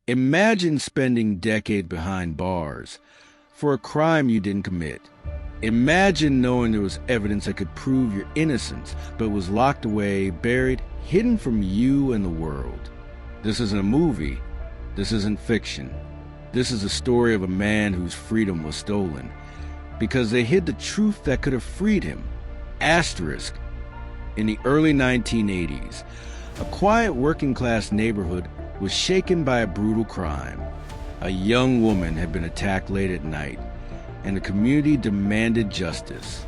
Imagine spending decades behind bars for a crime you didn't commit. Imagine knowing there was evidence that could prove your innocence, but was locked away, buried, hidden from you and the world. This isn't a movie. This isn't fiction. This is a story of a man whose freedom was stolen because they hid the truth that could have freed him. Asterisk. In the early 1980s, a quiet working-class neighborhood was shaken by a brutal crime. A young woman had been attacked late at night, and the community demanded justice.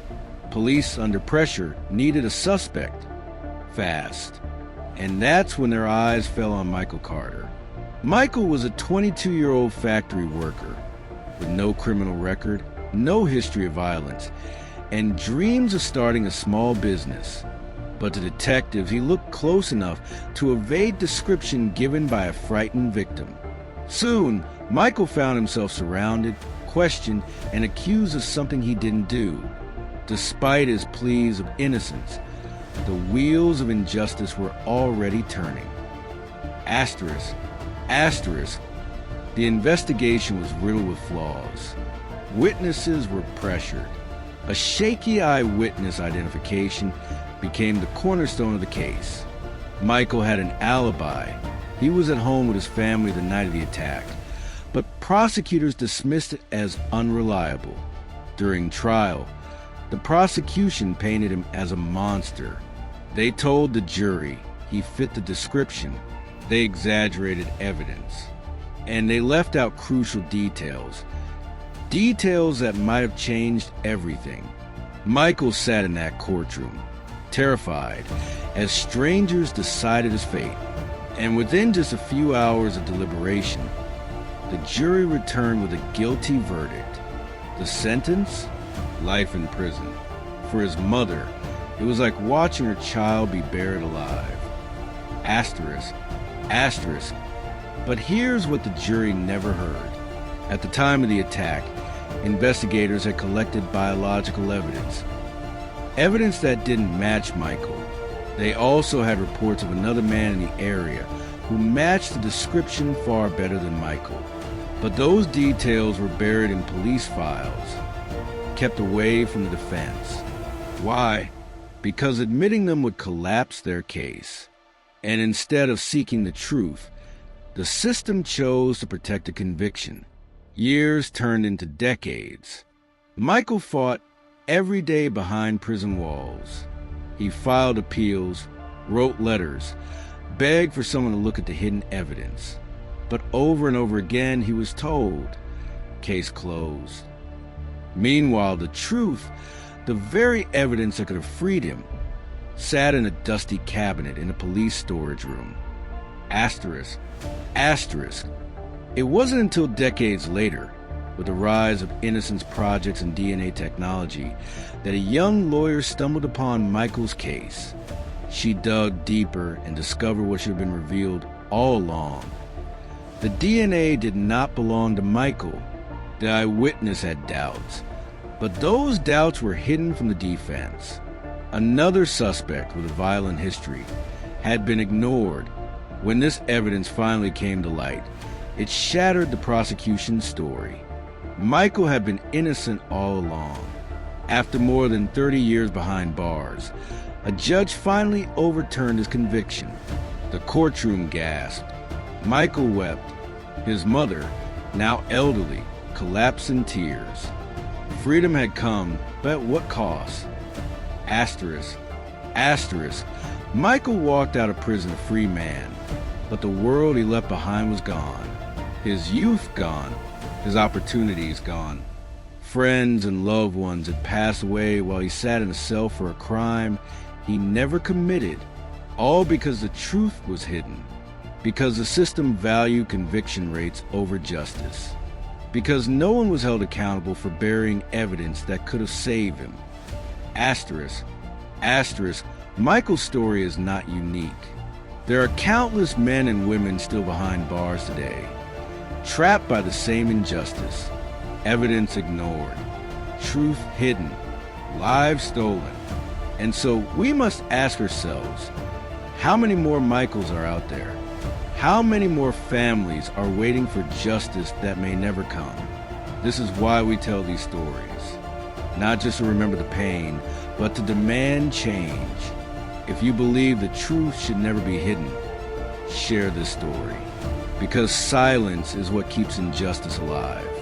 Police, under pressure, needed a suspect fast. And that's when their eyes fell on Michael Carter. Michael was a 22-year-old factory worker with no criminal record, no history of violence, and dreams of starting a small business. But to detectives, he looked close enough to evade description given by a frightened victim. Soon, Michael found himself surrounded, questioned, and accused of something he didn't do. Despite his pleas of innocence, the wheels of injustice were already turning. Asterisk. The investigation was riddled with flaws. Witnesses were pressured. A shaky eyewitness identification became the cornerstone of the case. Michael had an alibi. He was at home with his family the night of the attack, but prosecutors dismissed it as unreliable. During trial, the prosecution painted him as a monster. They told the jury he fit the description. They exaggerated evidence, and they left out crucial details that might have changed everything. Michael sat in that courtroom, terrified, as strangers decided his fate. And within just a few hours of deliberation, the jury returned with a guilty verdict. The sentence? Life in prison. For his mother, it was like watching her child be buried alive. Asterisk. But here's what the jury never heard. At the time of the attack, investigators had collected biological evidence. Evidence that didn't match Michael. They also had reports of another man in the area who matched the description far better than Michael. But those details were buried in police files, kept away from the defense. Why? Because admitting them would collapse their case. And instead of seeking the truth, the system chose to protect a conviction. Years turned into decades. Michael fought every day behind prison walls. He filed appeals, wrote letters, begged for someone to look at the hidden evidence. But over and over again, he was told, case closed. Meanwhile, the truth, the very evidence that could have freed him, sat in a dusty cabinet in a police storage room. Asterisk. It wasn't until decades later, with the rise of innocence projects and DNA technology, that a young lawyer stumbled upon Michael's case. She dug deeper and discovered what should have been revealed all along. The DNA did not belong to Michael. The eyewitness had doubts, but those doubts were hidden from the defense. Another suspect with a violent history had been ignored. When this evidence finally came to light, it shattered the prosecution's story. Michael had been innocent all along. After more than 30 years behind bars, a judge finally overturned his conviction. The courtroom gasped. Michael wept. His mother, now elderly, collapsed in tears. Freedom had come, but at what cost? Asterisk. Michael walked out of prison a free man, but the world he left behind was gone. His youth gone, his opportunities gone. Friends and loved ones had passed away while he sat in a cell for a crime he never committed, all because the truth was hidden, because the system valued conviction rates over justice, because no one was held accountable for burying evidence that could have saved him. Asterisk. Michael's story is not unique. There are countless men and women still behind bars today, trapped by the same injustice, evidence ignored, truth hidden, lives stolen. And so we must ask ourselves, how many more Michaels are out there? How many more families are waiting for justice that may never come? This is why we tell these stories. Not just to remember the pain, but to demand change. If you believe the truth should never be hidden, share this story. Because silence is what keeps injustice alive.